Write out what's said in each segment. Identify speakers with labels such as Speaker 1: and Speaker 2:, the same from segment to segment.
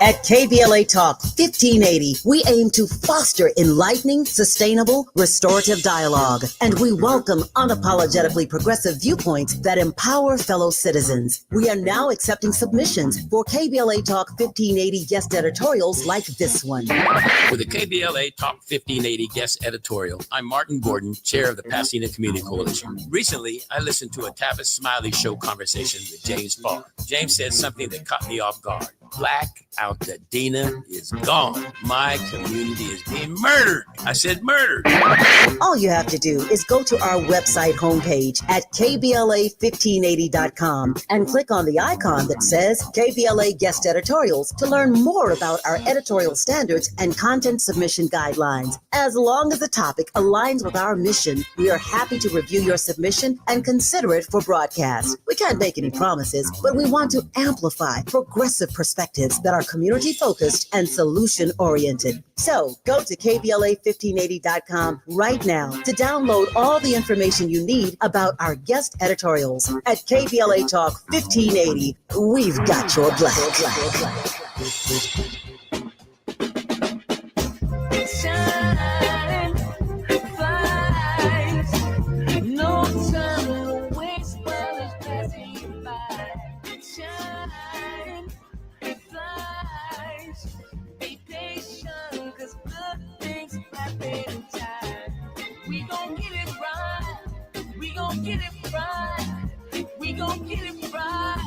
Speaker 1: At KBLA Talk 1580, we aim to foster enlightening, sustainable, restorative dialogue, and we welcome unapologetically progressive viewpoints that empower fellow citizens. We are now accepting submissions for KBLA Talk 1580 guest editorials like this one.
Speaker 2: For the KBLA Talk 1580 guest editorial, I'm Martin Gordon, chair of the Pasadena Community Coalition. Recently, I listened to a Tavis Smiley show conversation with James Farr. James said something that caught me off guard. Black Altadena is gone. My community is being murdered. I said murdered.
Speaker 1: All you have to do is go to our website homepage at KBLA1580.com and click on the icon that says KBLA Guest Editorials to learn more about our editorial standards and content submission guidelines. As long as the topic aligns with our mission, we are happy to review your submission and consider it for broadcast. We can't make any promises, but we want to amplify progressive perspectives that are community-focused and solution-oriented. So go to KBLA1580.com right now to download all the information you need about our guest editorials. At KBLA Talk 1580, we've got your black.
Speaker 3: Shine, flies, no time to waste while it's passing you by. Shine, flies, be patient, 'cause good things happen in time. We gon' get it right, we gon' get it right, we gon' get it right.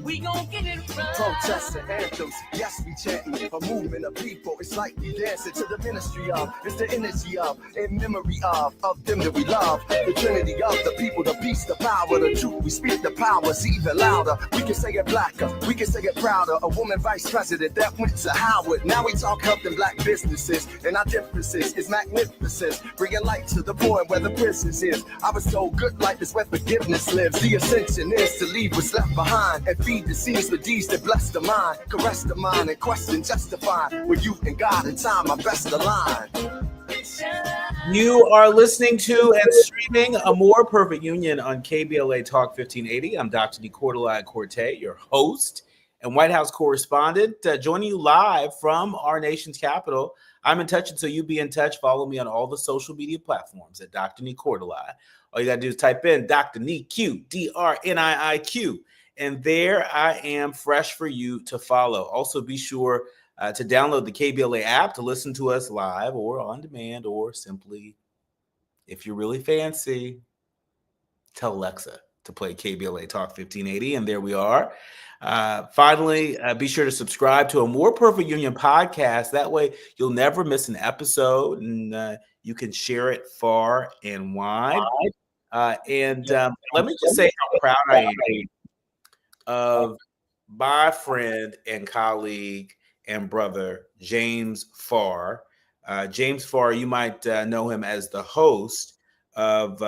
Speaker 3: We gon' get it right.
Speaker 4: Protests and anthems, yes, we chanting. A movement of people, it's like we dancing to the ministry of. It's the energy of, in memory of them that we love. The trinity of the people, the peace, the power, the truth. We speak the powers even louder. We can say it blacker, we can say it prouder. A woman vice president that went to Howard. Now we talk helping black businesses, and our differences is magnificent. Bringing light to the point where the princess is. I was told good life is where forgiveness lives. The ascension is to leave what's left behind and feed the seeds for deeds that bless the mind, caress the mind, and question justify with you and God in time are best aligned.
Speaker 5: You are listening to and streaming A More Perfect Union on KBLA Talk 1580. I'm Dr. Nii-Quartelai, your host and White House correspondent, joining you live from our nation's capital. I'm in touch, and so you be in touch. Follow me on all the social media platforms at Dr. Nii-Quartelai. All you got to do is type in Dr. Nii-Q, DRNIIQ. And there I am, fresh for you to follow. Also, be sure to download the KBLA app to listen to us live or on demand, or simply, if you're really fancy, tell Alexa to play KBLA Talk 1580. And there we are. Finally, be sure to subscribe to A More Perfect Union podcast. That way, you'll never miss an episode, and you can share it far and wide. Let me just say how proud I am of my friend and colleague and brother, James Farr. James Farr, you might know him as the host of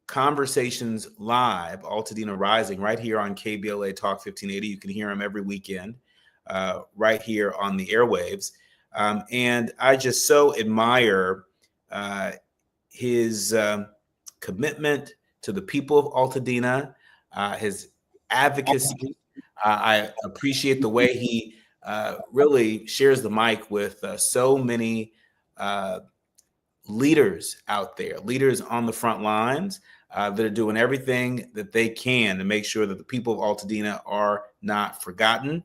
Speaker 5: Conversations Live, Altadena Rising, right here on KBLA Talk 1580. You can hear him every weekend right here on the airwaves. And I just so admire his commitment to the people of Altadena, his advocacy. I appreciate the way he really shares the mic with so many leaders out there, leaders on the front lines that are doing everything that they can to make sure that the people of Altadena are not forgotten.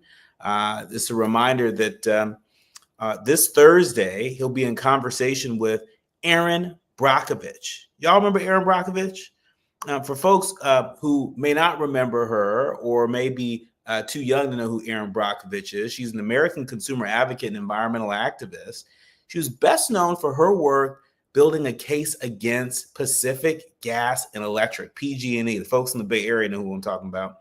Speaker 5: This is a reminder that this Thursday, he'll be in conversation with Erin Brockovich. Y'all remember Erin Brockovich? For folks who may not remember her or may be too young to know who Erin Brockovich is, she's an American consumer advocate and environmental activist. She was best known for her work building a case against Pacific Gas and Electric, PG&E. The folks in the Bay Area know who I'm talking about.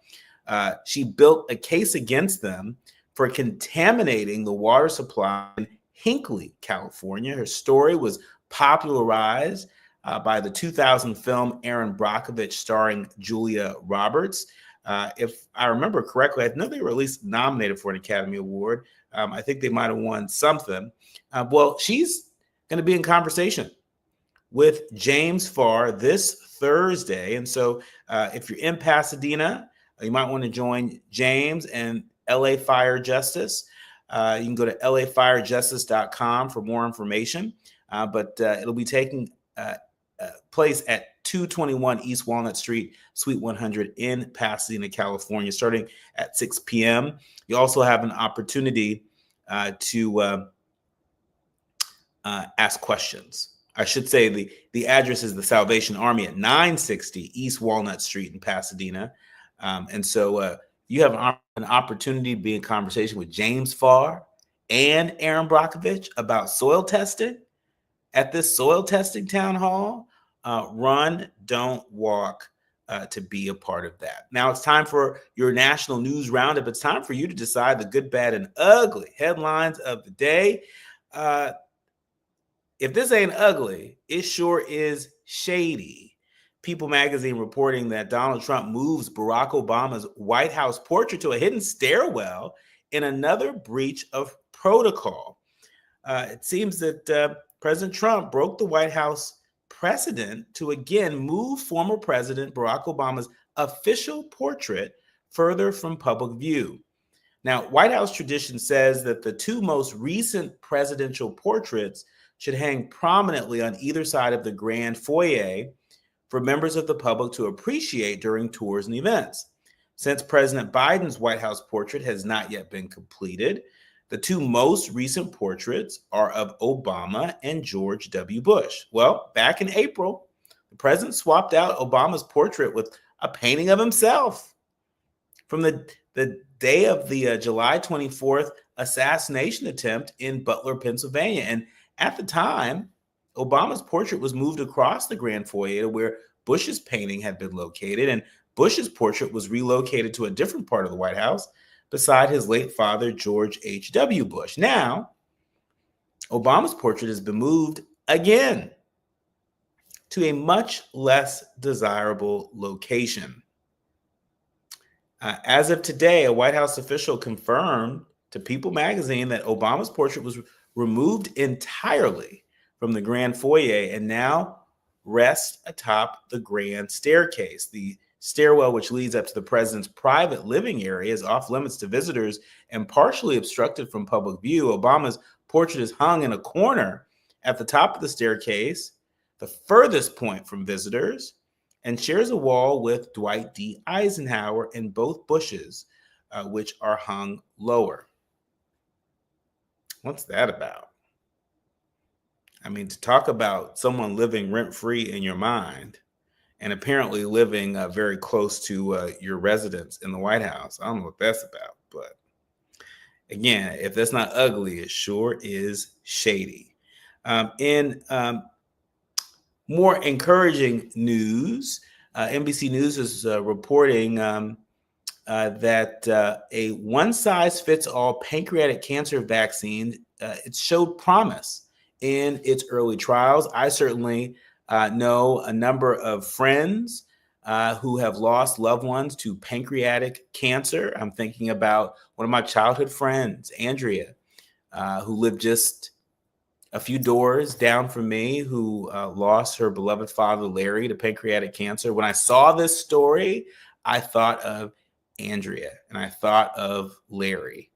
Speaker 5: She built a case against them for contaminating the water supply in Hinckley, California. Her story was popularized by the 2000 film Erin Brockovich, starring Julia Roberts. If I remember correctly, I know they were at least nominated for an Academy Award. I think they might have won something. Well, she's going to be in conversation with James Farr this Thursday. And so if you're in Pasadena, you might want to join James and LA Fire Justice. You can go to lafirejustice.com for more information, but it'll be taking place at 221 East Walnut Street, Suite 100 in Pasadena, California, starting at 6 p.m. You also have an opportunity to ask questions. I should say the address is the Salvation Army at 960 East Walnut Street in Pasadena. And so you have an opportunity to be in conversation with James Farr and Aaron Brockovich about soil testing at this soil testing town hall. Run, don't walk to be a part of that. Now it's time for your national news roundup. It's time for you to decide the good, bad, and ugly headlines of the day. If this ain't ugly, it sure is shady. People magazine reporting that Donald Trump moves Barack Obama's White House portrait to a hidden stairwell in another breach of protocol. It seems that President Trump broke the White House precedent to again move former President Barack Obama's official portrait further from public view. Now, White House tradition says that the two most recent presidential portraits should hang prominently on either side of the grand foyer for members of the public to appreciate during tours and events. Since President Biden's White House portrait has not yet been completed, the two most recent portraits are of Obama and George W. Bush. Well, back in April, the president swapped out Obama's portrait with a painting of himself from the day of the July 24th assassination attempt in Butler, Pennsylvania. And at the time, Obama's portrait was moved across the grand foyer to where Bush's painting had been located, and Bush's portrait was relocated to a different part of the White House beside his late father, George H.W. Bush. Now, Obama's portrait has been moved again to a much less desirable location. As of today, a White House official confirmed to People magazine that Obama's portrait was removed entirely from the grand foyer and now rests atop the grand staircase. The stairwell, which leads up to the president's private living area, is off limits to visitors and partially obstructed from public view. Obama's portrait is hung in a corner at the top of the staircase, the furthest point from visitors, and shares a wall with Dwight D. Eisenhower and both Bushes, which are hung lower. What's that about? I mean, to talk about someone living rent-free in your mind and apparently living very close to your residence in the White House. I don't know what that's about, but again, if that's not ugly, it sure is shady. In more encouraging news, NBC News is reporting that a one-size-fits-all pancreatic cancer vaccine, it showed promise in its early trials. I certainly know a number of friends who have lost loved ones to pancreatic cancer. I'm thinking about one of my childhood friends, Andrea, who lived just a few doors down from me, who lost her beloved father, Larry, to pancreatic cancer. When I saw this story, I thought of Andrea and I thought of Larry,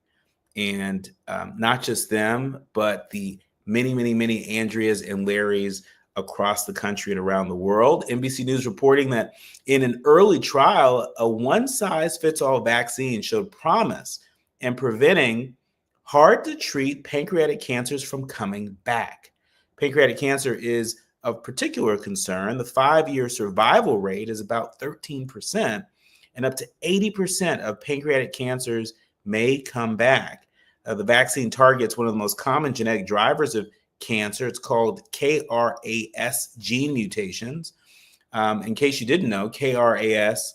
Speaker 5: and not just them, but the many, many, many Andreas and Larrys across the country and around the world. NBC News reporting that in an early trial, a one-size-fits-all vaccine showed promise in preventing hard-to-treat pancreatic cancers from coming back. Pancreatic cancer is of particular concern. The 5-year survival rate is about 13%, and up to 80% of pancreatic cancers may come back. The vaccine targets one of the most common genetic drivers of cancer. It's called KRAS gene mutations. In case you didn't know, KRAS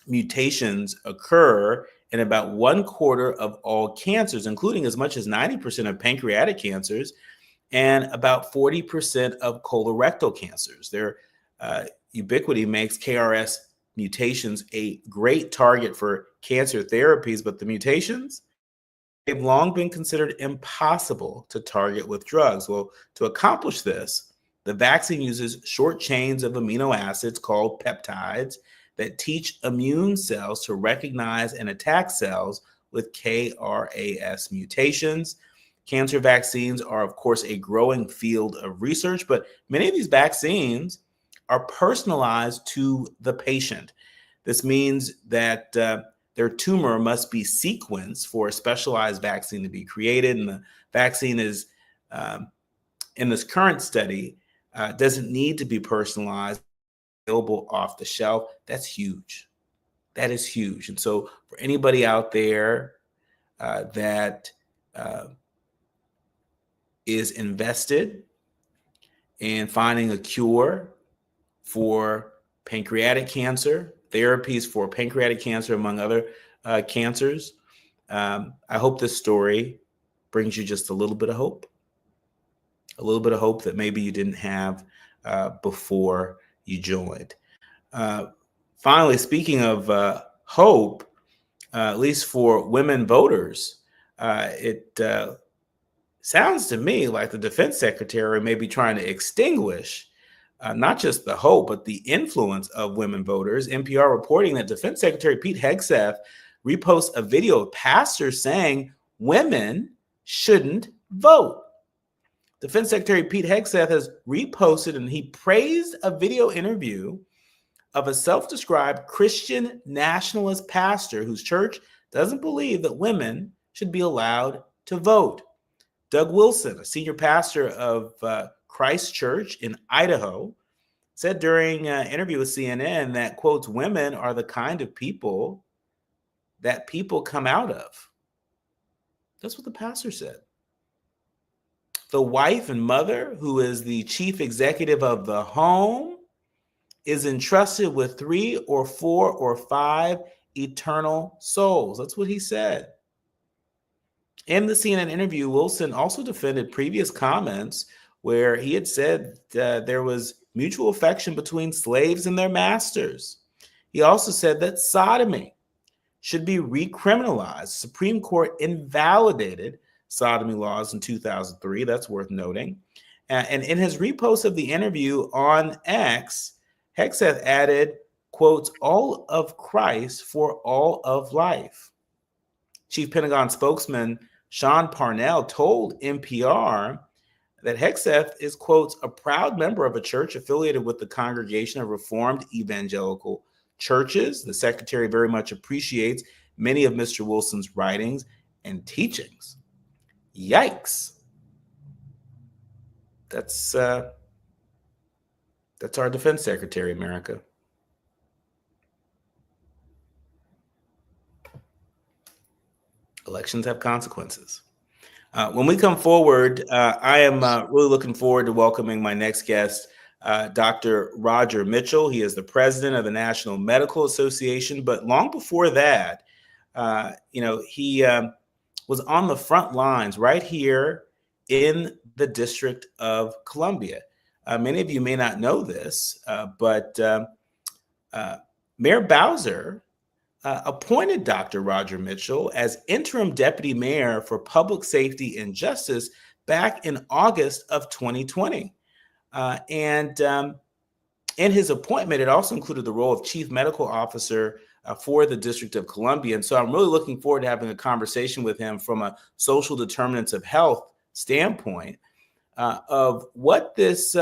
Speaker 5: mutations occur in about 1/4 of all cancers, including as much as 90% of pancreatic cancers and about 40% of colorectal cancers. Their ubiquity makes KRAS mutations a great target for cancer therapies, but the mutations, they've long been considered impossible to target with drugs. Well, to accomplish this, the vaccine uses short chains of amino acids called peptides that teach immune cells to recognize and attack cells with KRAS mutations. Cancer vaccines are, of course, a growing field of research, but many of these vaccines are personalized to the patient. This means that their tumor must be sequenced for a specialized vaccine to be created, and the vaccine is, in this current study, doesn't need to be personalized, available off the shelf. That's huge. That is huge. And so for anybody out there that is invested in finding a cure for pancreatic cancer, therapies for pancreatic cancer, among other cancers, I hope this story brings you just a little bit of hope. A little bit of hope that maybe you didn't have before you joined. Finally, speaking of hope, at least for women voters, it sounds to me like the defense secretary may be trying to extinguish not just the hope, but the influence of women voters. NPR reporting that Defense Secretary Pete Hegseth reposts a video of pastors saying women shouldn't vote. Defense Secretary Pete Hegseth has reposted, and he praised a video interview of a self-described Christian nationalist pastor whose church doesn't believe that women should be allowed to vote. Doug Wilson, a senior pastor of Christ Church in Idaho, said during an interview with CNN that, quotes, women are the kind of people that people come out of. That's what the pastor said. The wife and mother, who is the chief executive of the home, is entrusted with 3 or 4 or 5 eternal souls. That's what he said. In the CNN interview, Wilson also defended previous comments where he had said there was mutual affection between slaves and their masters. He also said that sodomy should be recriminalized. Supreme Court invalidated sodomy laws in 2003. That's worth noting. And in his repost of the interview on X, Hegseth added, quotes, all of Christ for all of life. Chief Pentagon spokesman Sean Parnell told NPR that Hegseth is, quotes, a proud member of a church affiliated with the Congregation of Reformed Evangelical Churches. The secretary very much appreciates many of Mr. Wilson's writings and teachings. Yikes. That's our defense secretary, America. Elections have consequences. When we come forward, I am really looking forward to welcoming my next guest, Dr. Roger Mitchell. He is the president of the National Medical Association. But long before that, he was on the front lines right here in the District of Columbia. Many of you may not know this, but Mayor Bowser appointed Dr. Roger Mitchell as interim deputy mayor for public safety and justice back in August of 2020. And in his appointment, it also included the role of chief medical officer for the District of Columbia. And so I'm really looking forward to having a conversation with him from a social determinants of health standpoint of what this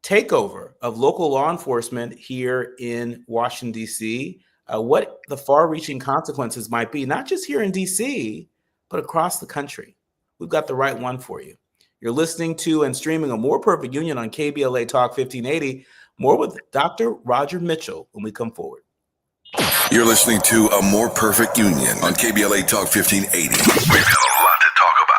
Speaker 5: takeover of local law enforcement here in Washington, D.C., what the far-reaching consequences might be, not just here in D.C., but across the country. We've got the right one for you. You're listening to and streaming A More Perfect Union on KBLA Talk 1580. More with Dr. Roger Mitchell when we come forward.
Speaker 6: You're listening to A More Perfect Union on KBLA Talk 1580. We've got a lot to talk about.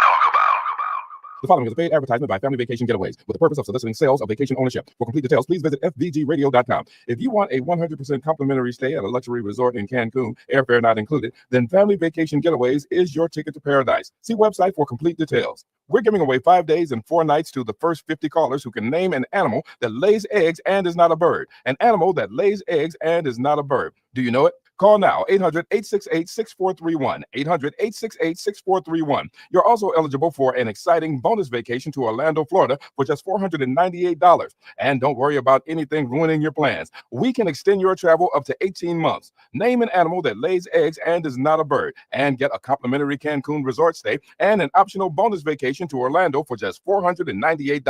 Speaker 7: The following is a paid advertisement by Family Vacation Getaways with the purpose of soliciting sales of vacation ownership. For complete details, please visit fvgradio.com. If you want a 100% complimentary stay at a luxury resort in Cancun, airfare not included, then Family Vacation Getaways is your ticket to paradise. See website for complete details. We're giving away 5 days and 4 nights to the first 50 callers who can name an animal that lays eggs and is not a bird. An animal that lays eggs and is not a bird. Do you know it? Call now, 800-868-6431, 800-868-6431. You're also eligible for an exciting bonus vacation to Orlando, Florida for just $498. And don't worry about anything ruining your plans. We can extend your travel up to 18 months. Name an animal that lays eggs and is not a bird, and get a complimentary Cancun resort stay and an optional bonus vacation to Orlando for just $498.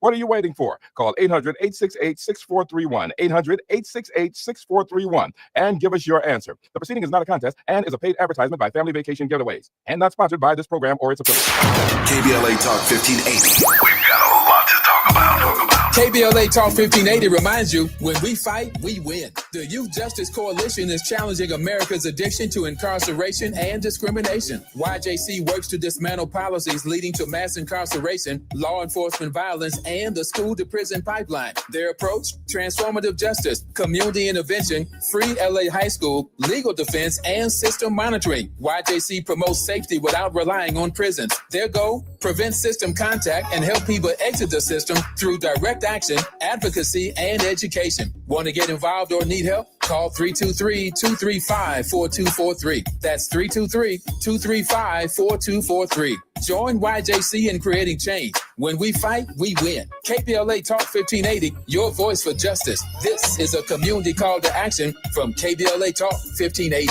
Speaker 7: What are you waiting for? Call 800-868-6431, 800-868-6431, and give us your answer. The proceeding is not a contest and is a paid advertisement by Family Vacation Getaways, and not sponsored by this program or its affiliates.
Speaker 6: KBLA Talk 1580. We've got a lot to talk about.
Speaker 8: KBLA Talk 1580 reminds you, when we fight, we win. The Youth Justice Coalition is challenging America's addiction to incarceration and discrimination. YJC works to dismantle policies leading to mass incarceration, law enforcement violence, and the school-to-prison pipeline. Their approach? Transformative justice, community intervention, free LA high school, legal defense, and system monitoring. YJC promotes safety without relying on prisons. Their goal? Prevent system contact and help people exit the system through direct action, advocacy, and education. Want to get involved or need help? Call 323-235-4243. That's 323-235-4243. Join YJC in creating change. When we fight, we win. KBLA Talk 1580, your voice for justice. This is a community call to action from KBLA Talk 1580.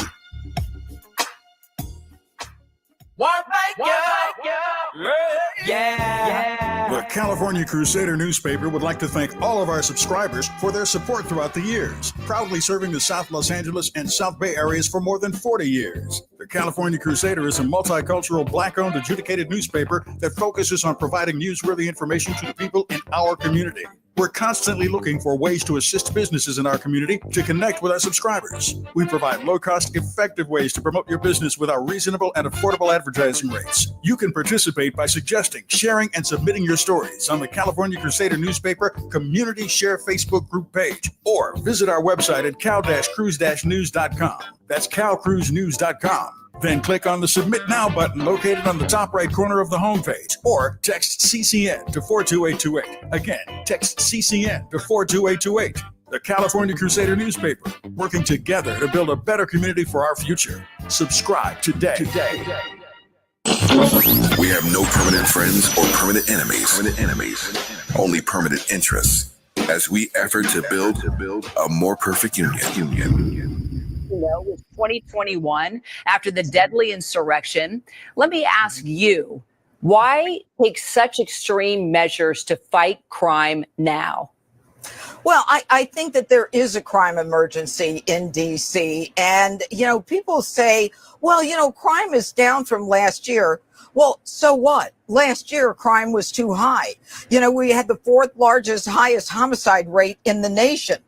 Speaker 9: The California Crusader newspaper would like to thank all of our subscribers for their support throughout the years, proudly serving the South Los Angeles and South Bay areas for more than 40 years. The California Crusader is a multicultural, Black-owned, adjudicated newspaper that focuses on providing newsworthy information to the people in our community. We're constantly looking for ways to assist businesses in our community to connect with our subscribers. We provide low-cost, effective ways to promote your business with our reasonable and affordable advertising rates. You can participate by suggesting, sharing, and submitting your stories on the California Crusader newspaper Community Share Facebook group page, or visit our website at cal-cruise-news.com. That's calcruisenews.com. Then click on the Submit Now button located on the top right corner of the homepage, or text CCN to 42828. Again, text CCN to 42828. The California Crusader newspaper, working together to build a better community for our future. Subscribe today.
Speaker 6: We have no permanent friends or permanent enemies. Only permanent interests as we effort to build a more perfect union.
Speaker 10: With 2021 after the deadly insurrection. Let me ask you, why take such extreme measures to fight crime now?
Speaker 11: Well, I think that there is a crime emergency in D.C. And, people say, well, crime is down from last year. Well, so what? Last year, crime was too high. We had the fourth largest, highest homicide rate in the nation.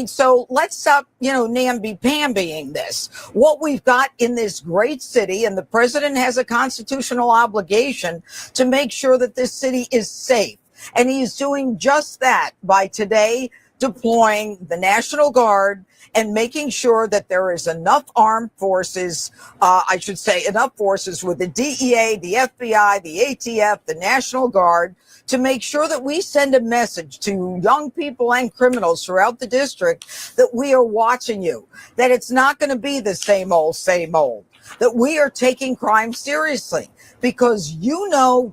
Speaker 11: So let's stop, namby-pambying this. What we've got in this great city, and the president has a constitutional obligation to make sure that this city is safe. And he is doing just that by today deploying the National Guard and making sure that there is enough armed forces, enough forces with the DEA, the FBI, the ATF, the National Guard, to make sure that we send a message to young people and criminals throughout the district that we are watching you, that it's not going to be the same old, that we are taking crime seriously. Because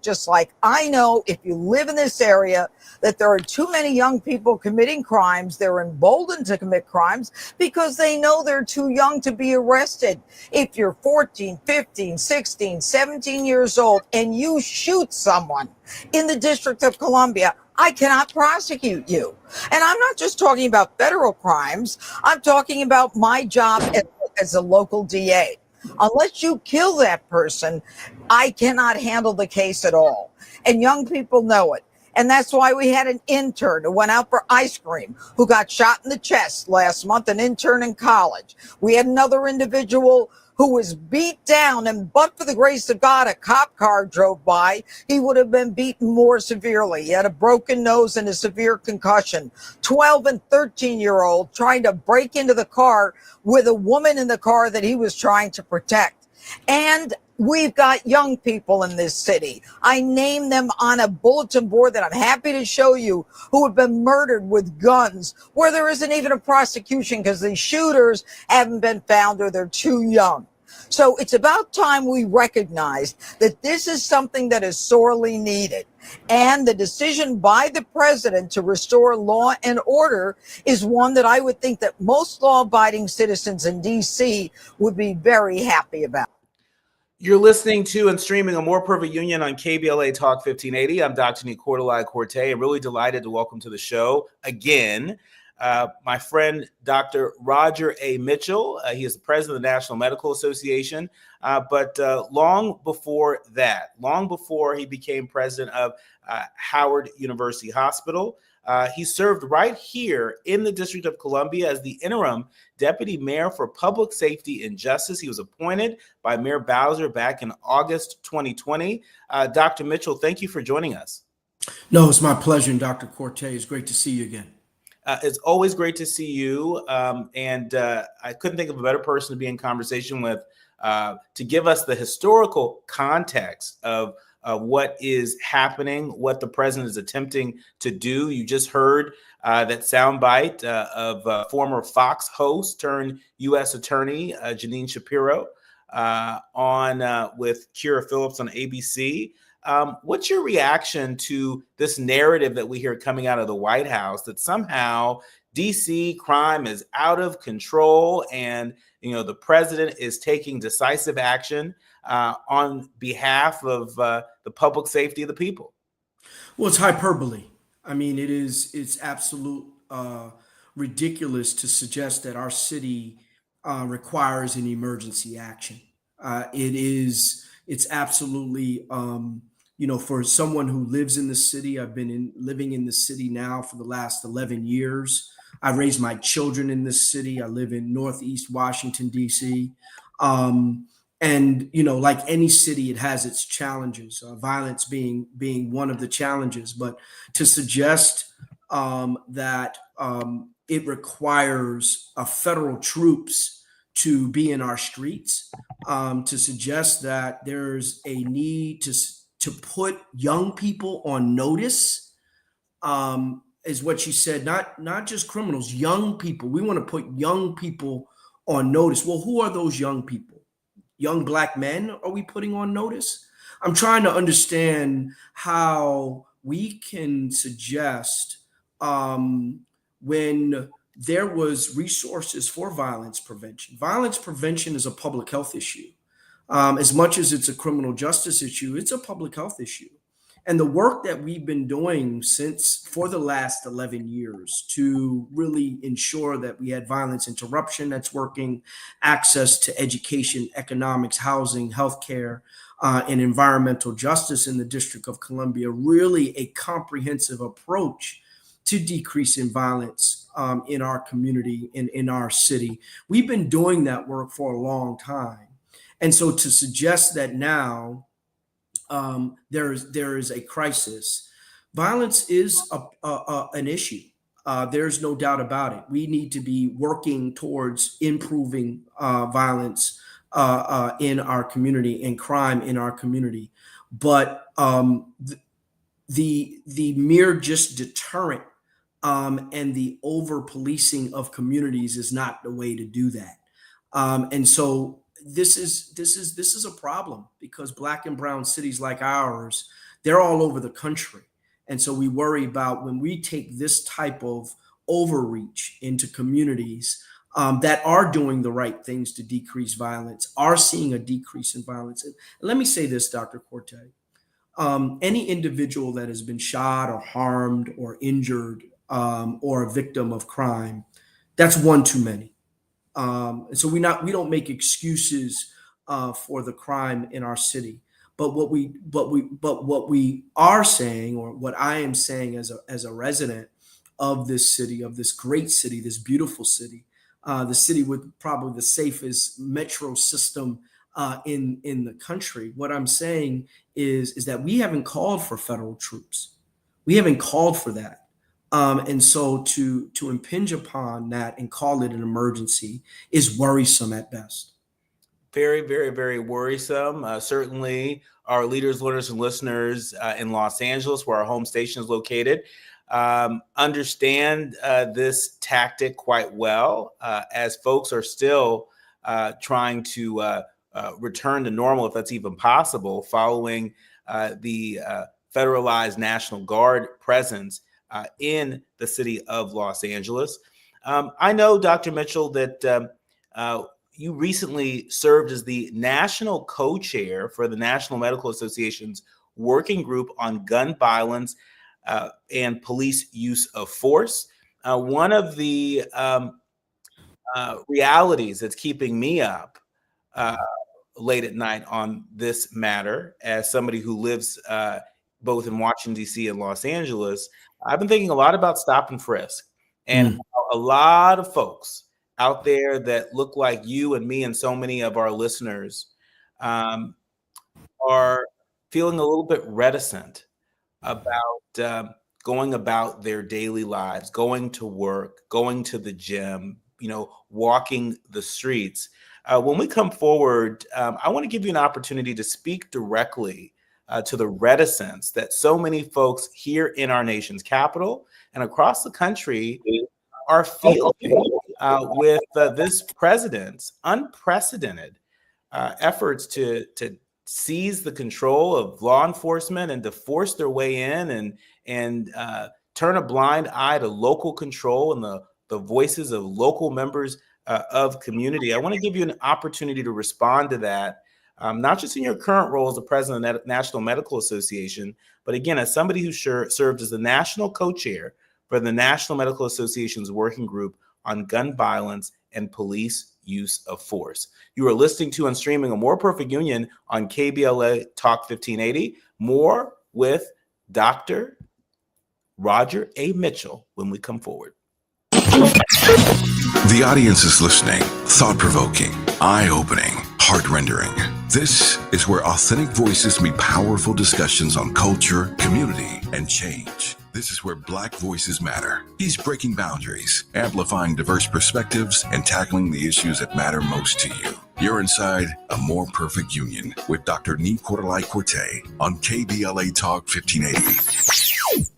Speaker 11: just like I know, if you live in this area, that there are too many young people committing crimes. They're emboldened to commit crimes because they know they're too young to be arrested. If you're 14, 15, 16, 17 years old and you shoot someone in the District of Columbia, I cannot prosecute you. And I'm not just talking about federal crimes. I'm talking about my job as a local DA. Unless you kill that person, I cannot handle the case at all. And young people know it. And that's why we had an intern who went out for ice cream, who got shot in the chest last month, an intern in college. We had another individual who was beat down, and but for the grace of God, a cop car drove by, he would have been beaten more severely. He had a broken nose and a severe concussion. 12 and 13-year-old trying to break into the car with a woman in the car that he was trying to protect. And we've got young people in this city. I name them on a bulletin board that I'm happy to show you, who have been murdered with guns, where there isn't even a prosecution because the shooters haven't been found or they're too young. So it's about time we recognize that this is something that is sorely needed. And the decision by the president to restore law and order is one that I would think that most law-abiding citizens in D.C. would be very happy about.
Speaker 5: You're listening to and streaming A More Perfect Union on KBLA Talk 1580. I'm Dr. Nii-Quartelai. I'm really delighted to welcome to the show again my friend, Dr. Roger A. Mitchell. He is the president of the National Medical Association. But long before that, long before he became president of Howard University Hospital, he served right here in the District of Columbia as the interim deputy mayor for public safety and justice. He was appointed by Mayor Bowser back in August 2020. Dr. Mitchell, thank you for joining us.
Speaker 12: No, it's my pleasure. And Dr. Cortez, it's great to see you again.
Speaker 5: It's always great to see you. And I couldn't think of a better person to be in conversation with to give us the historical context of what is happening, what the president is attempting to do. You just heard that soundbite of former Fox host turned U.S. attorney Jeanine Shapiro on with Kira Phillips on ABC. What's your reaction to this narrative that we hear coming out of the White House that somehow DC crime is out of control and, you know, the president is taking decisive action on behalf of the public safety of the people?
Speaker 12: Well, it's hyperbole. I mean, it's absolute ridiculous to suggest that our city requires an emergency action. It's absolutely, for someone who lives in the city. I've been living in the city now for the last 11 years. I raised my children in this city. I live in Northeast Washington, D.C. And, like any city, it has its challenges, violence being one of the challenges. But to suggest that it requires federal troops to be in our streets, to suggest that there's a need to put young people on notice, is what you said, not just criminals, young people. We want to put young people on notice. Well, who are those young people? Young Black men are we putting on notice? I'm trying to understand how we can suggest when there was resources for violence prevention. Violence prevention is a public health issue. As much as it's a criminal justice issue, it's a public health issue. And the work that we've been doing for the last 11 years to really ensure that we had violence interruption that's working, access to education, economics, housing, healthcare, and environmental justice in the District of Columbia, really a comprehensive approach to decreasing violence in our community and in our city. We've been doing that work for a long time. And so to suggest that now there is a crisis, violence is an issue. There's no doubt about it. We need to be working towards improving violence in our community and crime in our community. But the mere just deterrent and the over policing of communities is not the way to do that. And so this is a problem because Black and brown cities like ours, they're all over the country. And so we worry about when we take this type of overreach into communities that are doing the right things to decrease violence, are seeing a decrease in violence. And let me say this, Dr. Cortez, any individual that has been shot or harmed or injured or a victim of crime, that's one too many. And so we don't make excuses for the crime in our city. But what we are saying, or what I am saying as a resident of this city, of this great city, this beautiful city, the city with probably the safest metro system in the country, what I'm saying is that we haven't called for federal troops. We haven't called for that. And so to impinge upon that and call it an emergency is worrisome at best.
Speaker 5: Very, very, very worrisome. Certainly, our leaders, learners, and listeners in Los Angeles, where our home station is located, understand this tactic quite well, as folks are still trying to return to normal, if that's even possible, following the federalized National Guard presence in the city of Los Angeles. I know, Dr. Mitchell, that you recently served as the national co-chair for the National Medical Association's working group on gun violence and police use of force. One of the realities that's keeping me up late at night on this matter, as somebody who lives both in Washington, D.C. and Los Angeles, I've been thinking a lot about stop and frisk, and a lot of folks out there that look like you and me and so many of our listeners are feeling a little bit reticent about going about their daily lives, going to work, going to the gym, walking the streets. When we come forward, I want to give you an opportunity to speak directly to the reticence that so many folks here in our nation's capital and across the country are feeling with this president's unprecedented efforts to seize the control of law enforcement and to force their way in and turn a blind eye to local control and the voices of local members of community. I want to give you an opportunity to respond to that, not just in your current role as the president of the National Medical Association, but again, as somebody who served as the national co-chair for the National Medical Association's working group on gun violence and police use of force. You are listening to and streaming A More Perfect Union on KBLA Talk 1580. More with Dr. Roger A. Mitchell when we come forward.
Speaker 6: The audience is listening, thought-provoking, eye-opening, heart-rendering. This is where authentic voices meet powerful discussions on culture, community, and change. This is where Black voices matter. He's breaking boundaries, amplifying diverse perspectives, and tackling the issues that matter most to you. You're inside A More Perfect Union with Dr. Nii-Quartelai on KBLA Talk 1580.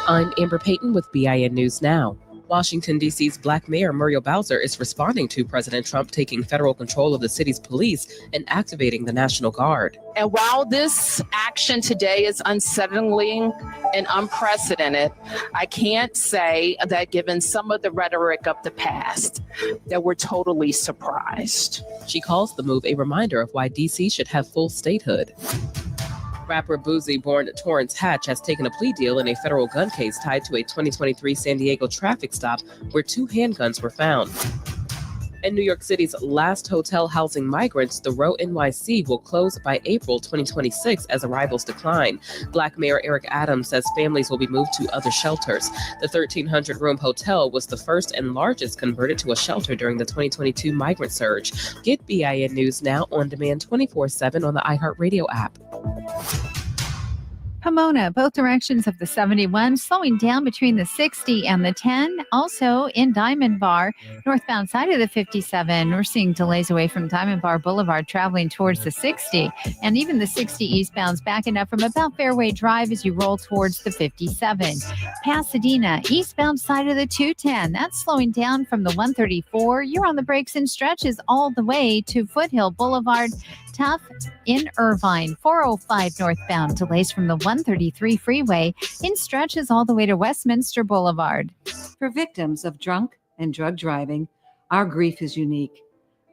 Speaker 13: I'm Amber Payton with BIN News Now. Washington, D.C.'s Black Mayor Muriel Bowser is responding to President Trump taking federal control of the city's police and activating the National Guard.
Speaker 14: And while this action today is unsettling and unprecedented, I can't say that given some of the rhetoric of the past, that we're totally surprised.
Speaker 13: She calls the move a reminder of why D.C. should have full statehood. Rapper Boosie-born Torrance Hatch has taken a plea deal in a federal gun case tied to a 2023 San Diego traffic stop where 2 handguns were found. And New York City's last hotel housing migrants, the Row NYC, will close by April 2026 as arrivals decline. Black Mayor Eric Adams says families will be moved to other shelters. The 1,300-room hotel was the first and largest converted to a shelter during the 2022 migrant surge. Get BIN News Now on demand 24/7 on the iHeartRadio app.
Speaker 15: Pomona, both directions of the 71, slowing down between the 60 and the 10. Also in Diamond Bar, northbound side of the 57, we're seeing delays away from Diamond Bar Boulevard traveling towards the 60. And even the 60 eastbound's backing up from about Fairway Drive as you roll towards the 57. Pasadena, eastbound side of the 210, that's slowing down from the 134. You're on the brakes and stretches all the way to Foothill Boulevard. Tough in Irvine, 405 northbound, delays from the 133 freeway in stretches all the way to Westminster Boulevard.
Speaker 16: For victims of drunk and drug driving, our grief is unique,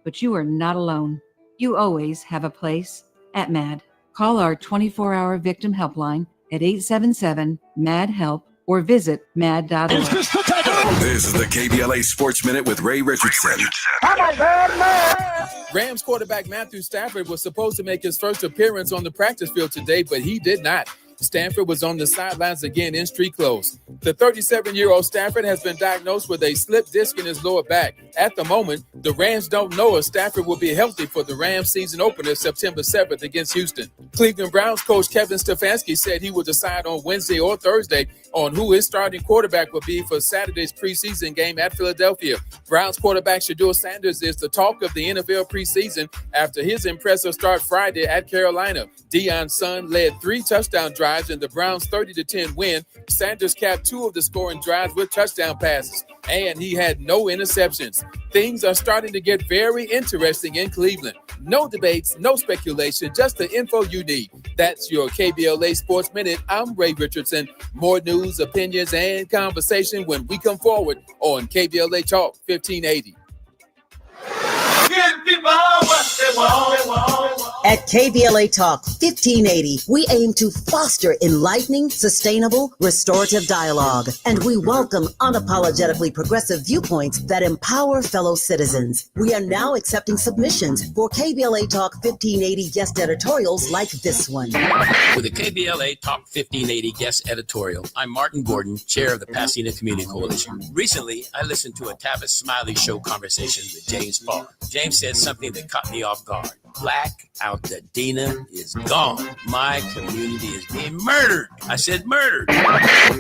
Speaker 16: but you are not alone. You always have a place at MAD. Call our 24-hour victim helpline at 877-MAD-HELP or visit mad.org.
Speaker 6: This is the KBLA Sports Minute with Ray Richardson.
Speaker 8: Rams quarterback Matthew Stafford was supposed to make his first appearance on the practice field today, but he did not. Stafford was on the sidelines again in street clothes. The 37-year-old Stafford has been diagnosed with a slip disc in his lower back. At the moment, the Rams don't know if Stafford will be healthy for the Rams season opener September 7th against Houston. Cleveland Browns coach Kevin Stefanski said he will decide on Wednesday or Thursday on who his starting quarterback will be for Saturday's preseason game at Philadelphia. Browns quarterback Shedeur Sanders is the talk of the NFL preseason after his impressive start Friday at Carolina. Deion's son led 3 touchdown drives in the Browns' 30-10 win. Sanders capped 2 of the scoring drives with touchdown passes, and he had no interceptions. Things are starting to get very interesting in Cleveland. No debates, no speculation, just the info you need. That's your KBLA Sports Minute. I'm Ray Richardson. More news, opinions, and conversation when we come forward on KBLA Talk 1580.
Speaker 1: At KBLA Talk 1580, we aim to foster enlightening, sustainable, restorative dialogue, and we welcome unapologetically progressive viewpoints that empower fellow citizens. We are now accepting submissions for KBLA Talk 1580 guest editorials like this one.
Speaker 2: With the KBLA Talk 1580 guest editorial, I'm Martin Gordon, chair of the Pasadena Community Coalition. Recently, I listened to a Tavis Smiley Show conversation with James Falk. James said something that caught me off guard. Black Altadena is gone. My community is being murdered. I said murdered.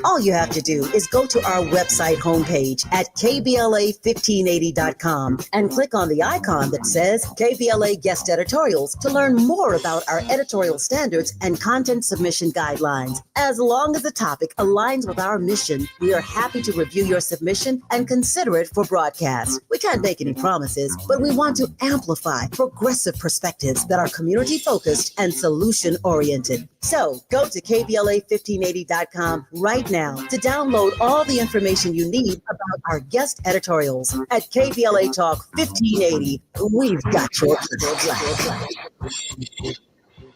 Speaker 1: All you have to do is go to our website homepage at KBLA1580.com and click on the icon that says KBLA Guest Editorials to learn more about our editorial standards and content submission guidelines. As long as the topic aligns with our mission, we are happy to review your submission and consider it for broadcast. We can't make any promises, but we want to amplify progressive perspectives that are community-focused and solution-oriented. So go to KBLA1580.com right now to download all the information you need about our guest editorials. At KBLA Talk 1580, we've got your back.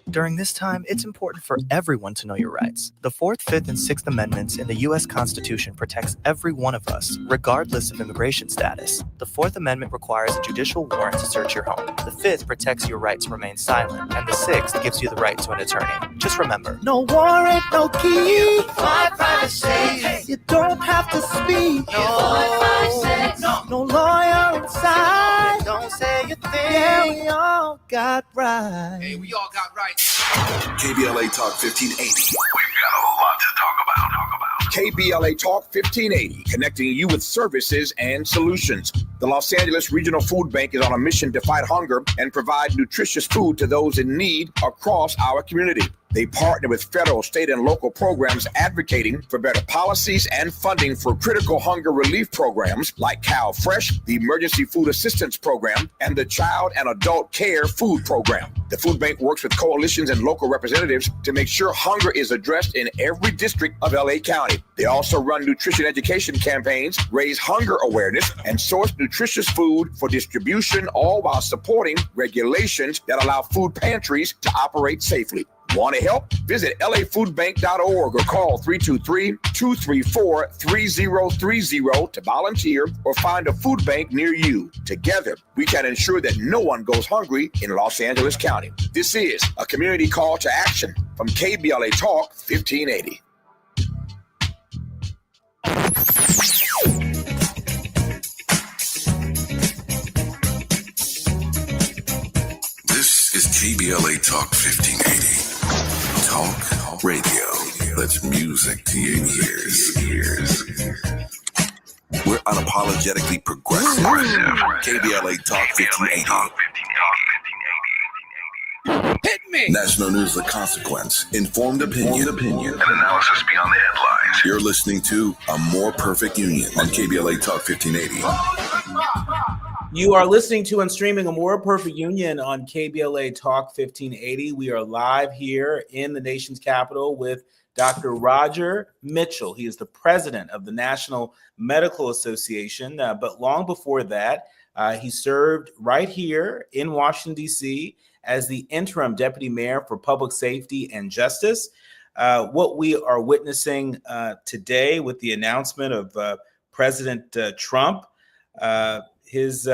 Speaker 17: During this time, it's important for everyone to know your rights. The 4th, 5th, and 6th Amendments in the U.S. Constitution protects every one of us, regardless of immigration status. The 4th Amendment requires a judicial warrant to search your home. The 5th protects your right to remain silent, and the 6th gives you the right to an attorney. Just remember,
Speaker 3: No warrant, no key. My privacy. You don't have to speak. No lawyer inside. Don't say a thing. Yeah, we all got rights.
Speaker 6: Hey, we all got rights. KBLA Talk 1580. We've got a lot to talk about.
Speaker 18: KBLA Talk 1580, connecting you with services and solutions. The Los Angeles Regional Food Bank is on a mission to fight hunger and provide nutritious food to those in need across our community. They partner with federal, state, and local programs advocating for better policies and funding for critical hunger relief programs like Cal Fresh, the Emergency Food Assistance Program, and the Child and Adult Care Food Program. The food bank works with coalitions and local representatives to make sure hunger is addressed in every district of LA County. They also run nutrition education campaigns, raise hunger awareness, and source nutritious food for distribution, all while supporting regulations that allow food pantries to operate safely. Want to help? Visit lafoodbank.org or call 323-234-3030 to volunteer or find a food bank near you. Together, we can ensure that no one goes hungry in Los Angeles County. This is a community call to action from KBLA Talk 1580.
Speaker 6: This is KBLA Talk 1580. Talk radio. That's music to your ears. We're unapologetically progressive. KBLA Talk 1580.
Speaker 8: Hit me!
Speaker 6: National news of consequence, informed opinion, and analysis beyond the headlines. You're listening to A More Perfect Union on KBLA Talk 1580.
Speaker 5: You are listening to and streaming A More Perfect Union on KBLA Talk 1580. We are live here in the nation's capital with Dr. Roger Mitchell. He is the president of the National Medical Association. But long before that, he served right here in Washington, D.C. as the interim deputy mayor for public safety and justice. What we are witnessing today with the announcement of President Trump, his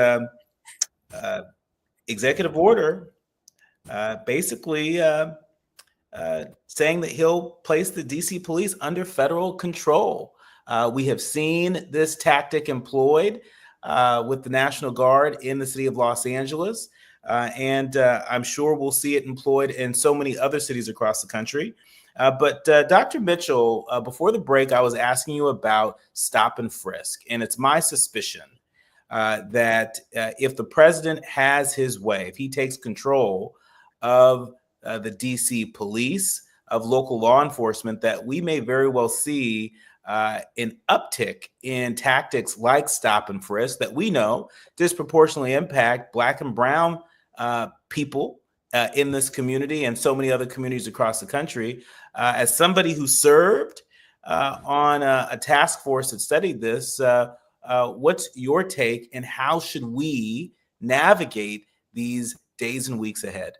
Speaker 5: executive order basically saying that he'll place the DC police under federal control. We have seen this tactic employed with the National Guard in the city of Los Angeles, and I'm sure we'll see it employed in so many other cities across the country. But Dr. Mitchell, before the break, I was asking you about stop and frisk. And it's my suspicion that if the president has his way, if he takes control of the DC police, of local law enforcement, that we may very well see an uptick in tactics like stop and frisk that we know disproportionately impact Black and brown people in this community and so many other communities across the country. As somebody who served on a task force that studied this, what's your take, and how should we navigate these days and weeks ahead?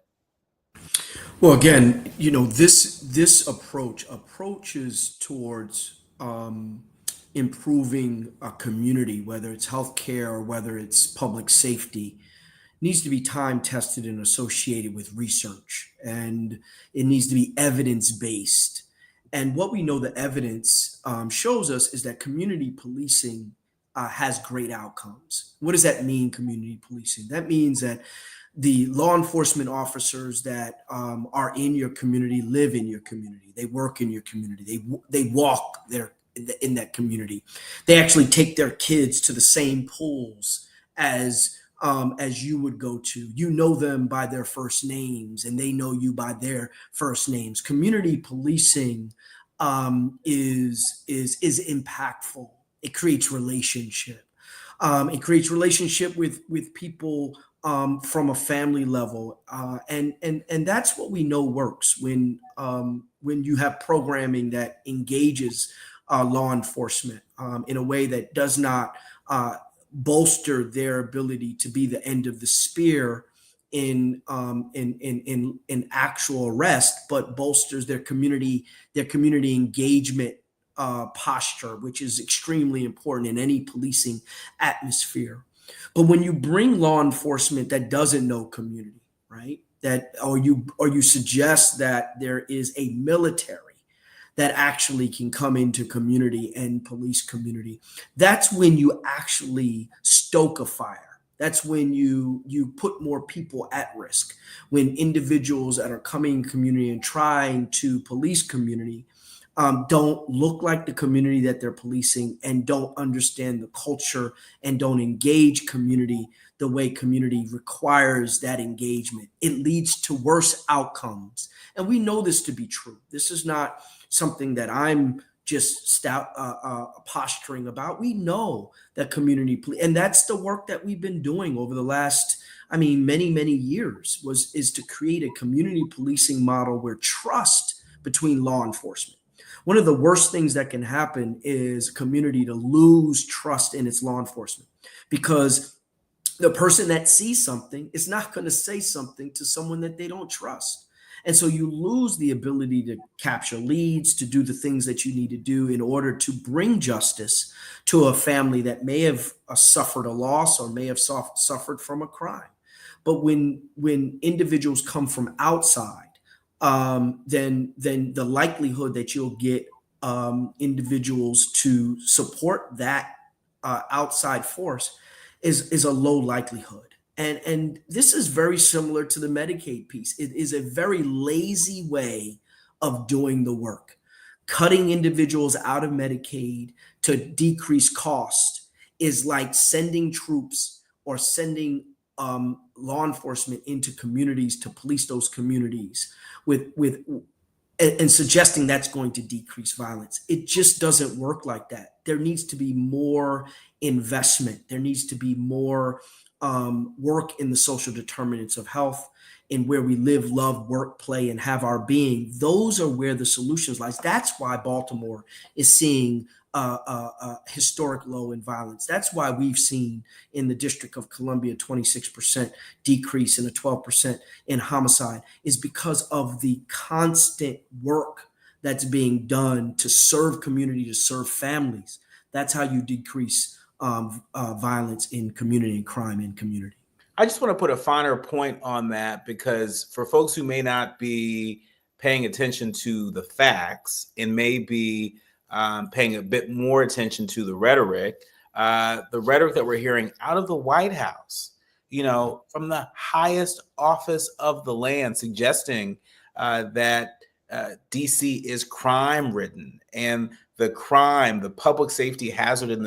Speaker 12: Well, again, this approaches towards improving a community, whether it's healthcare or whether it's public safety, needs to be time tested and associated with research, and it needs to be evidence based. And what we know the evidence shows us is that community policing has great outcomes. What does that mean, community policing? That means that the law enforcement officers that are in your community live in your community. They work in your community. They walk there in that community. They actually take their kids to the same pools as you would go to. You know them by their first names, and they know you by their first names. Community policing is impactful. It creates relationship. It creates relationship with people from a family level, and that's what we know works when you have programming that engages law enforcement in a way that does not bolster their ability to be the end of the spear in actual arrest, but bolsters their community engagement posture, which is extremely important in any policing atmosphere. But when you bring law enforcement that doesn't know community, right? Or you suggest that there is a military that actually can come into community and police community, that's when you actually stoke a fire. That's when you put more people at risk. When individuals that are coming in community and trying to police community don't look like the community that they're policing, and don't understand the culture, and don't engage community the way community requires that engagement, it leads to worse outcomes. And we know this to be true. This is not something that I'm just posturing about. We know that community, and that's the work that we've been doing over the last, many years, is to create a community policing model where trust between law enforcement. One of the worst things that can happen is a community to lose trust in its law enforcement, because the person that sees something is not going to say something to someone that they don't trust. And so you lose the ability to capture leads, to do the things that you need to do in order to bring justice to a family that may have suffered a loss or may have suffered from a crime. But when individuals come from outside, then the likelihood that you'll get individuals to support that outside force is a low likelihood. And this is very similar to the Medicaid piece. It is a very lazy way of doing the work. Cutting individuals out of Medicaid to decrease cost is like sending troops or sending law enforcement into communities to police those communities and suggesting that's going to decrease violence. It just doesn't work like that. There needs to be more investment. There needs to be more work in the social determinants of health, in where we live, love, work, play, and have our being. Those are where the solutions lies. That's why Baltimore is seeing a historic low in violence. That's why we've seen in the District of Columbia 26% decrease and a 12% in homicide, is because of the constant work that's being done to serve community, to serve families. That's how you decrease violence in community and crime in community.
Speaker 5: I just want to put a finer point on that, because for folks who may not be paying attention to the facts and may be paying a bit more attention to the rhetoric that we're hearing out of the White House, from the highest office of the land, suggesting that DC is crime ridden, and the public safety hazard in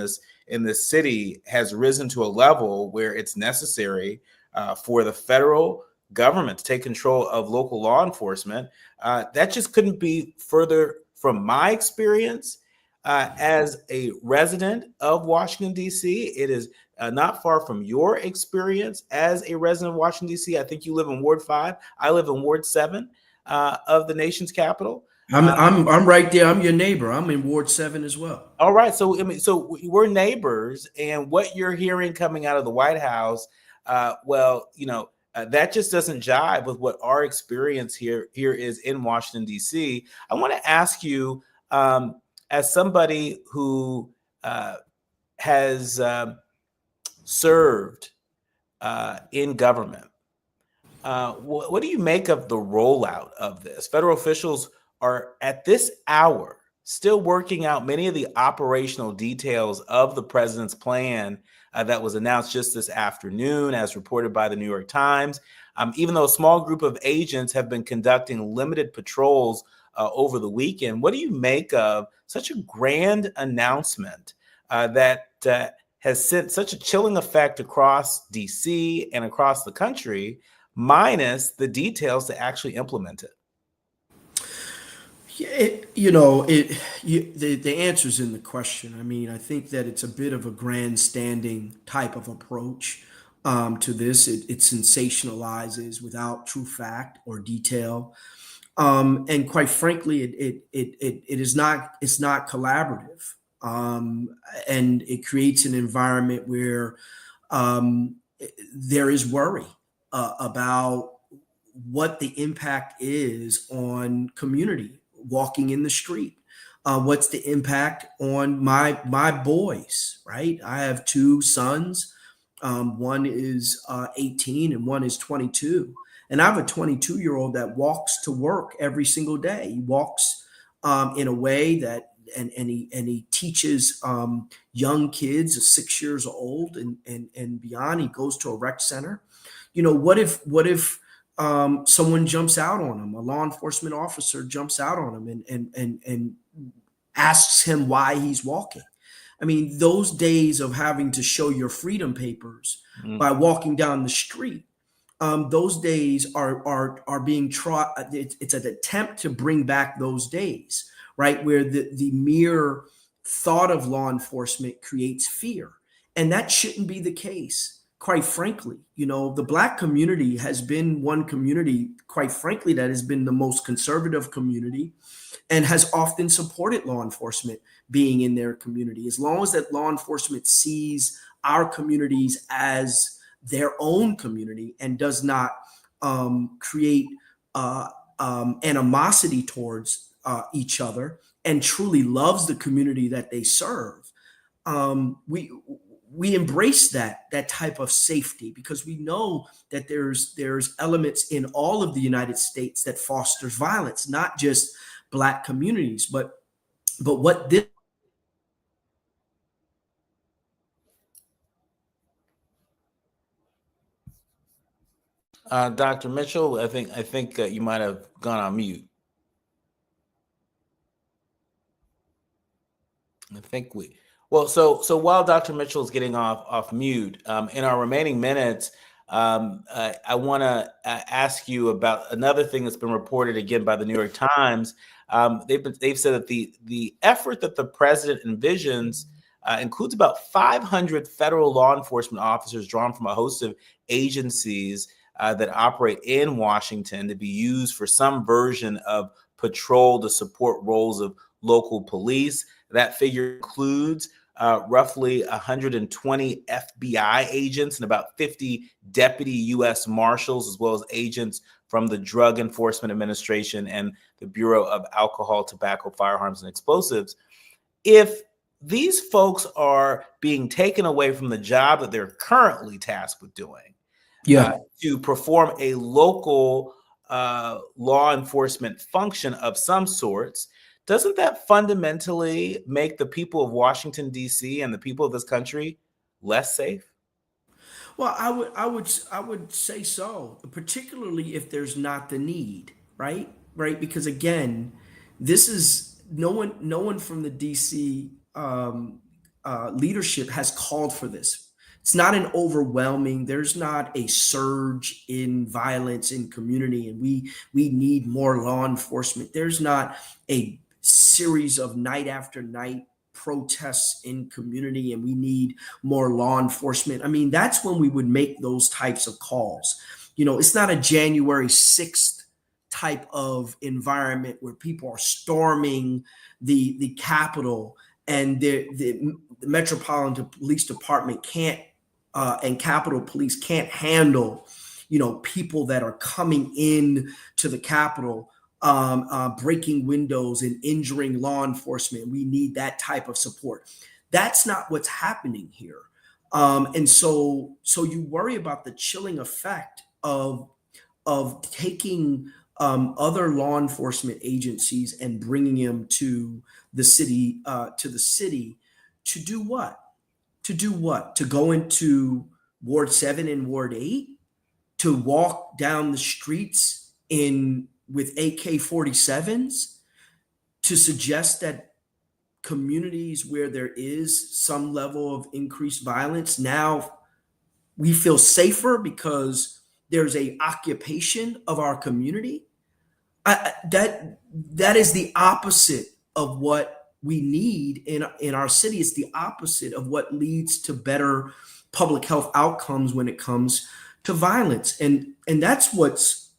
Speaker 5: this city has risen to a level where it's necessary for the federal government to take control of local law enforcement. That just couldn't be further from my experience as a resident of Washington, D.C. It is not far from your experience as a resident of Washington, D.C. I think you live in Ward 5. I live in Ward 7 of the nation's capital.
Speaker 12: I'm right there. I'm your neighbor. I'm in Ward 7 as well.
Speaker 5: All right. So, I mean, so we're neighbors, and what you're hearing coming out of the White House, that just doesn't jive with what our experience here is in Washington, D.C. I want to ask you, as somebody who has served in government, what do you make of the rollout of this? Federal officials are at this hour still working out many of the operational details of the president's plan that was announced just this afternoon, as reported by the New York Times. Even though a small group of agents have been conducting limited patrols over the weekend, what do you make of such a grand announcement that has sent such a chilling effect across DC and across the country, minus the details to actually implement it?
Speaker 12: The answer's in the question. I mean, I think that it's a bit of a grandstanding type of approach to this. It sensationalizes without true fact or detail, and quite frankly, it's not collaborative, and it creates an environment where there is worry about what the impact is on community walking in the street. What's the impact on my boys, right? I have two sons. One is 18 and one is 22. And I have a 22-year-old that walks to work every single day. He walks in a way that, and he teaches young kids, 6 years old and beyond. He goes to a rec center. What if someone jumps out on him, a law enforcement officer jumps out on him and asks him why he's walking? I mean, those days of having to show your freedom papers by walking down the street, those days are being tried. It's an attempt to bring back those days, right? Where the mere thought of law enforcement creates fear. And that shouldn't be the case. Quite frankly, the Black community has been one community, quite frankly, that has been the most conservative community and has often supported law enforcement being in their community. As long as that law enforcement sees our communities as their own community and does not create animosity towards each other and truly loves the community that they serve, we embrace that type of safety, because we know that there's elements in all of the United States that fosters violence, not just Black communities, but what this.
Speaker 5: Dr. Mitchell, I think you might have gone on mute. So while Dr. Mitchell is getting off mute, in our remaining minutes, I want to ask you about another thing that's been reported again by the New York Times. They've said that the effort that the president envisions includes about 500 federal law enforcement officers drawn from a host of agencies that operate in Washington to be used for some version of patrol to support roles of local police. That figure includes roughly 120 FBI agents and about 50 deputy U.S. Marshals, as well as agents from the Drug Enforcement Administration and the Bureau of Alcohol, Tobacco, Firearms, and Explosives. If these folks are being taken away from the job that they're currently tasked with doing, to perform a local law enforcement function of some sorts, doesn't that fundamentally make the people of Washington, D.C. and the people of this country less safe?
Speaker 12: Well, I would say so, particularly if there's not the need, right? right? Because again, this is no one from the DC leadership has called for this. It's not an overwhelming, there's not a surge in violence in community and we need more law enforcement. There's not a series of night after night protests in community and we need more law enforcement. I mean, that's when we would make those types of calls. You know, it's not a January 6th type of environment where people are storming the Capitol and the Metropolitan Police Department can't and Capitol Police can't handle, you know, people that are coming in to the Capitol, breaking windows and injuring law enforcement. We need that type of support. That's not what's happening here. And so you worry about the chilling effect of taking other law enforcement agencies and bringing them to the city to do what? To go into Ward 7 and Ward 8, to walk down the streets with AK-47s, to suggest that communities where there is some level of increased violence, now we feel safer because there's a occupation of our community. That is the opposite of what we need in our city. It's the opposite of what leads to better public health outcomes when it comes to violence. And that's what's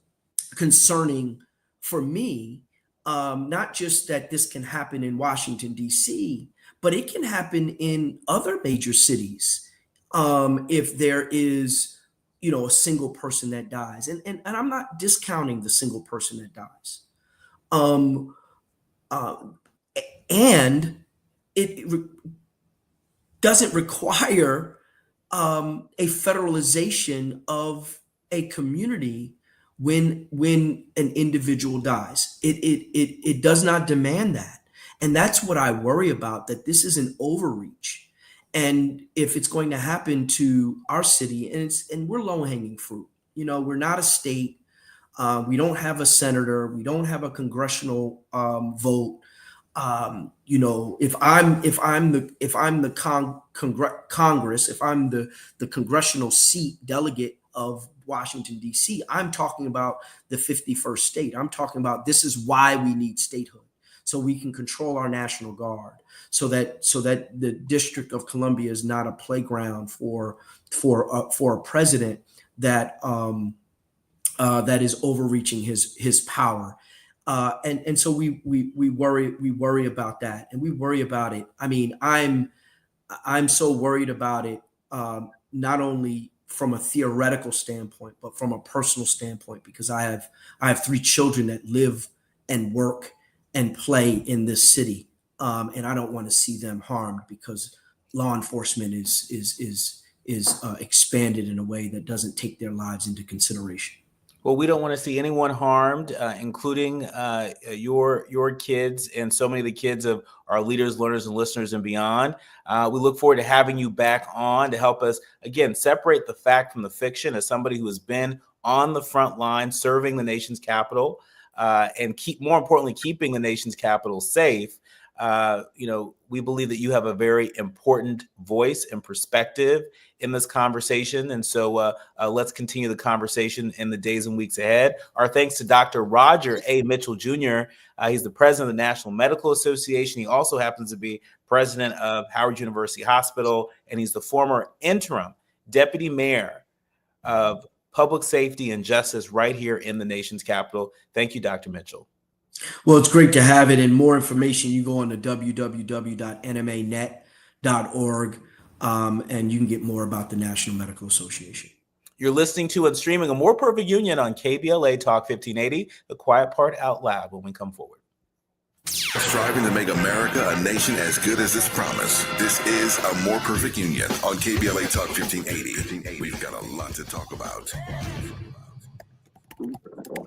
Speaker 12: concerning for me, not just that this can happen in Washington, D.C., but it can happen in other major cities if there is, you know, a single person that dies. And I'm not discounting the single person that dies. And it doesn't require a federalization of a community when an individual dies. It does not demand that. And that's what I worry about, that this is an overreach. And if it's going to happen to our city, and we're low-hanging fruit, you know, we're not a state. We don't have a senator. We don't have a congressional vote. You know, if I'm the Congress, if I'm the congressional seat delegate of Washington, D.C., I'm talking about the 51st state. I'm talking about this is why we need statehood, so we can control our National Guard, so that the District of Columbia is not a playground for a president that that is overreaching his power. And so we worry about that, and we worry about it. I mean, I'm so worried about it, not only from a theoretical standpoint, but from a personal standpoint, because I have 3 children that live and work and play in this city, and I don't want to see them harmed because law enforcement is expanded in a way that doesn't take their lives into consideration.
Speaker 5: Well, we don't want to see anyone harmed, including your kids and so many of the kids of our leaders, learners, and listeners and beyond. We look forward to having you back on to help us, again, separate the fact from the fiction as somebody who has been on the front line serving the nation's capital and more importantly, keeping the nation's capital safe. You know, we believe that you have a very important voice and perspective in this conversation. And so let's continue the conversation in the days and weeks ahead. Our thanks to Dr. Roger A. Mitchell Jr. He's the president of the National Medical Association. He also happens to be president of Howard University Hospital, and he's the former interim deputy mayor of public safety and justice right here in the nation's capital. Thank you, Dr. Mitchell.
Speaker 12: Well, it's great to have it. And more information, you go on to www.nmanet.org, and you can get more about the National Medical Association.
Speaker 5: You're listening to and streaming A More Perfect Union on KBLA Talk 1580, the quiet part out loud when we come forward.
Speaker 6: Striving to make America a nation as good as its promise. This is A More Perfect Union on KBLA Talk 1580. We've got a lot to talk about.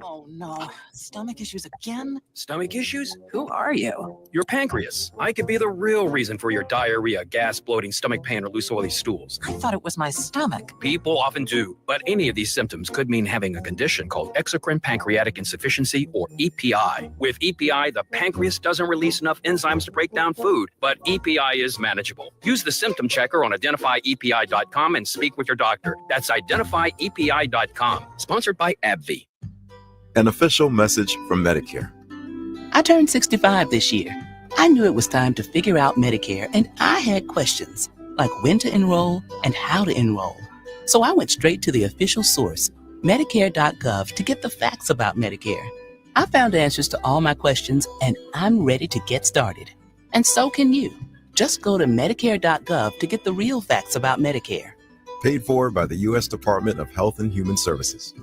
Speaker 19: Oh no, stomach issues again?
Speaker 20: Stomach issues? Who are you? Your pancreas. I could be the real reason for your diarrhea, gas, bloating, stomach pain, or loose oily stools.
Speaker 19: I thought it was my stomach.
Speaker 20: People often do, but any of these symptoms could mean having a condition called exocrine pancreatic insufficiency, or EPI. With EPI, the pancreas doesn't release enough enzymes to break down food, but EPI is manageable. Use the symptom checker on identifyepi.com and speak with your doctor. That's identifyepi.com. Sponsored by AbbVie.
Speaker 21: An official message from Medicare.
Speaker 22: I turned 65 this year. I knew it was time to figure out Medicare, and I had questions, like when to enroll and how to enroll. So I went straight to the official source, Medicare.gov, to get the facts about Medicare. I found answers to all my questions, and I'm ready to get started. And so can you. Just go to Medicare.gov to get the real facts about Medicare.
Speaker 21: Paid for by the U.S. Department of Health and Human Services.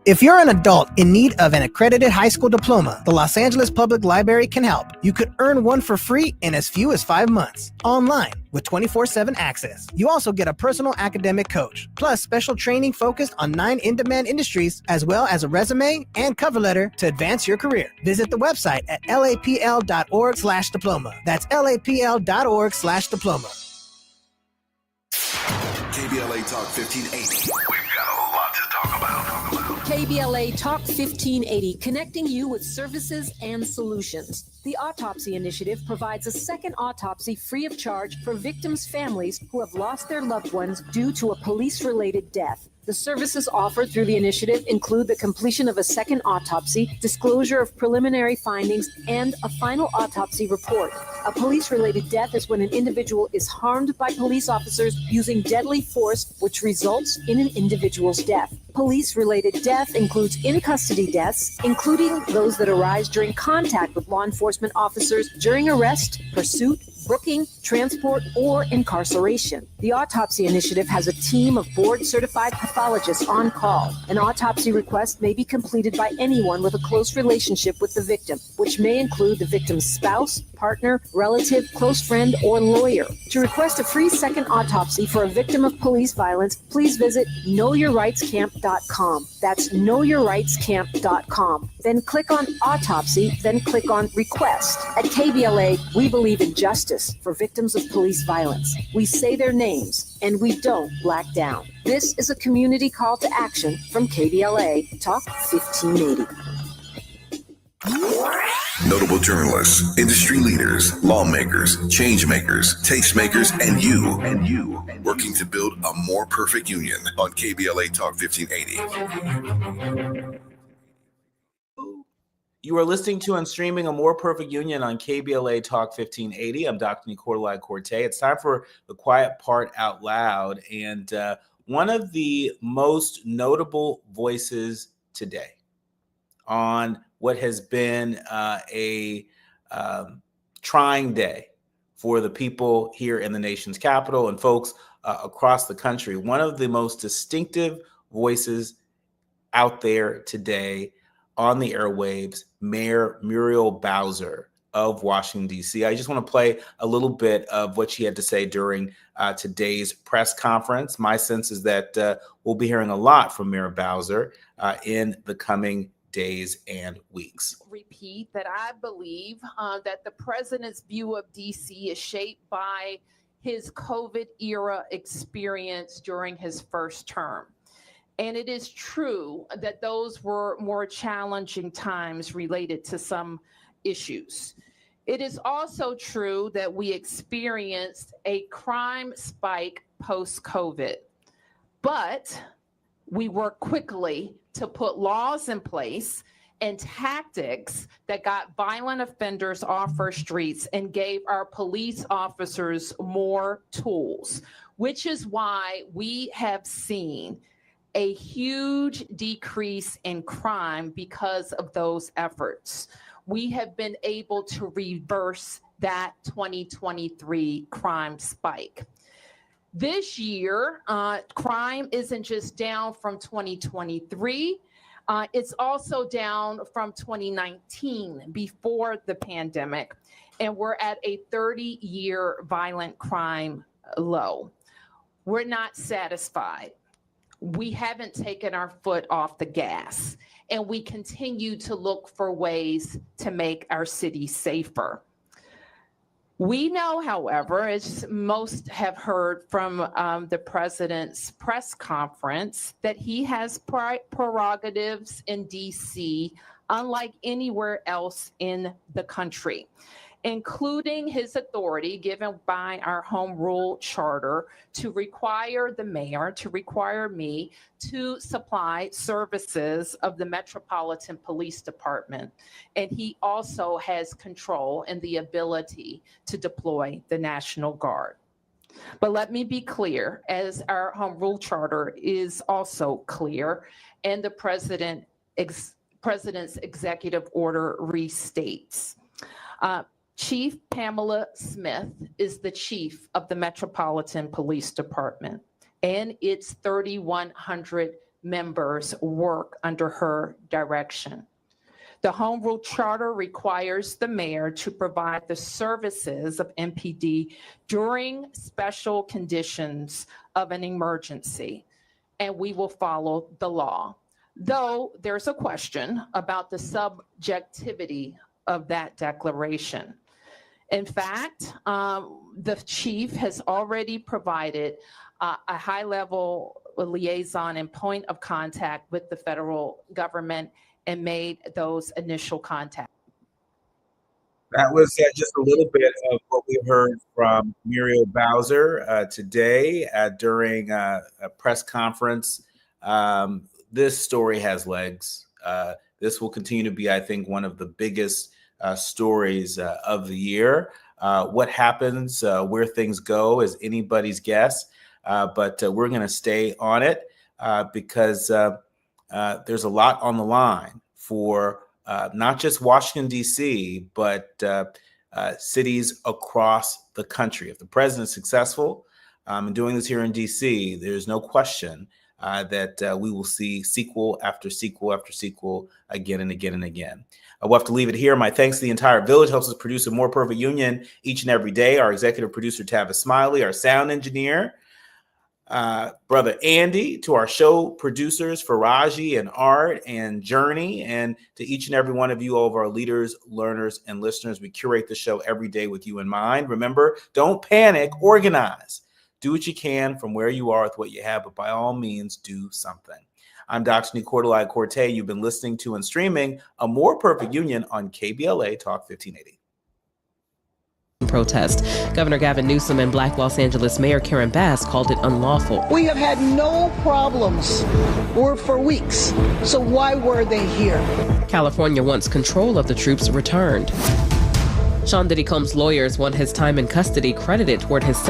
Speaker 23: If you're an adult in need of an accredited high school diploma, the Los Angeles Public Library can help. You could earn one for free in as few as 5 months, online with 24/7 access. You also get a personal academic coach, plus special training focused on 9 in-demand industries, as well as a resume and cover letter to advance your career. Visit the website at lapl.org/diploma. That's lapl.org/diploma.
Speaker 6: KBLA Talk 1580. We've got a lot to talk about.
Speaker 24: KBLA Talk 1580, connecting you with services and solutions. The Autopsy Initiative provides a second autopsy free of charge for victims' families who have lost their loved ones due to a police-related death. The services offered through the initiative include the completion of a second autopsy, disclosure of preliminary findings, and a final autopsy report. A police-related death is when an individual is harmed by police officers using deadly force, which results in an individual's death. Police-related death includes in-custody deaths, including those that arise during contact with law enforcement officers during arrest, pursuit, booking, transport, or incarceration. The Autopsy Initiative has a team of board-certified pathologists on call. An autopsy request may be completed by anyone with a close relationship with the victim, which may include the victim's spouse, partner, relative, close friend, or lawyer. To request a free second autopsy for a victim of police violence, please visit knowyourrightscamp.com. That's knowyourrightscamp.com. Then click on Autopsy, then click on Request. At KBLA, we believe in justice for victims of police violence. We say their names, and we don't black down. This is a community call to action from KBLA Talk 1580.
Speaker 6: Notable journalists, industry leaders, lawmakers, change makers, tastemakers, and you, working to build a more perfect union on KBLA Talk 1580.
Speaker 5: You are listening to and streaming A More Perfect Union on KBLA Talk 1580. I'm Dr. Nii-Quartelai. It's time for the quiet part out loud. And one of the most notable voices today on what has been a trying day for the people here in the nation's capital and folks across the country. One of the most distinctive voices out there today on the airwaves, Mayor Muriel Bowser of Washington, D.C. I just want to play a little bit of what she had to say during today's press conference. My sense is that we'll be hearing a lot from Mayor Bowser in the coming days and weeks.
Speaker 14: Repeat that I believe that the president's view of D.C. is shaped by his COVID era experience during his first term. And it is true that those were more challenging times related to some issues. It is also true that we experienced a crime spike post-COVID, but we worked quickly to put laws in place and tactics that got violent offenders off our streets and gave our police officers more tools, which is why we have seen a huge decrease in crime because of those efforts. We have been able to reverse that 2023 crime spike. This year, crime isn't just down from 2023, it's also down from 2019, before the pandemic, and we're at a 30-year violent crime low. We're not satisfied. We haven't taken our foot off the gas. and we continue to look for ways to make our city safer. We know, however, as most have heard from the president's press conference, that he has prerogatives in DC unlike anywhere else in the country, including his authority given by our home rule charter to require the mayor, to require me to supply services of the Metropolitan Police Department. And he also has control and the ability to deploy the National Guard. But let me be clear, as our home rule charter is also clear, and the president's executive order restates. Chief Pamela Smith is the chief of the Metropolitan Police Department, and its 3,100 members work under her direction. The Home Rule Charter requires the mayor to provide the services of MPD during special conditions of an emergency, and we will follow the law. Though there's a question about the subjectivity of that declaration. In fact, the chief has already provided a high-level liaison and point of contact with the federal government and made those initial contacts.
Speaker 5: That was just a little bit of what we heard from Muriel Bowser today during a press conference. This story has legs. This will continue to be, I think, one of the biggest stories of the year. What happens, where things go is anybody's guess, but we're going to stay on it because there's a lot on the line for not just Washington, D.C., but cities across the country. If the president is successful in doing this here in D.C., there's no question that we will see sequel after sequel after sequel again and again and again. We'll have to leave it here. My thanks to the entire village. Helps us produce a more perfect union each and every day. Our executive producer, Tavis Smiley, our sound engineer, Brother Andy, to our show producers, Faraji and Art and Journey, and to each and every one of you, all of our leaders, learners, and listeners. We curate the show every day with you in mind. Remember, don't panic, organize. Do what you can from where you are with what you have, but by all means, do something. I'm Dr. Nii-Quartelai Corte. You've been listening to and streaming A More Perfect Union on KBLA Talk 1580.
Speaker 13: Protest. Governor Gavin Newsom and Black Los Angeles Mayor Karen Bass called it unlawful.
Speaker 4: We have had no problems for weeks, so why were they here?
Speaker 13: California wants control of the troops returned. Sean Diddy Combs' lawyers want his time in custody credited toward his sentence.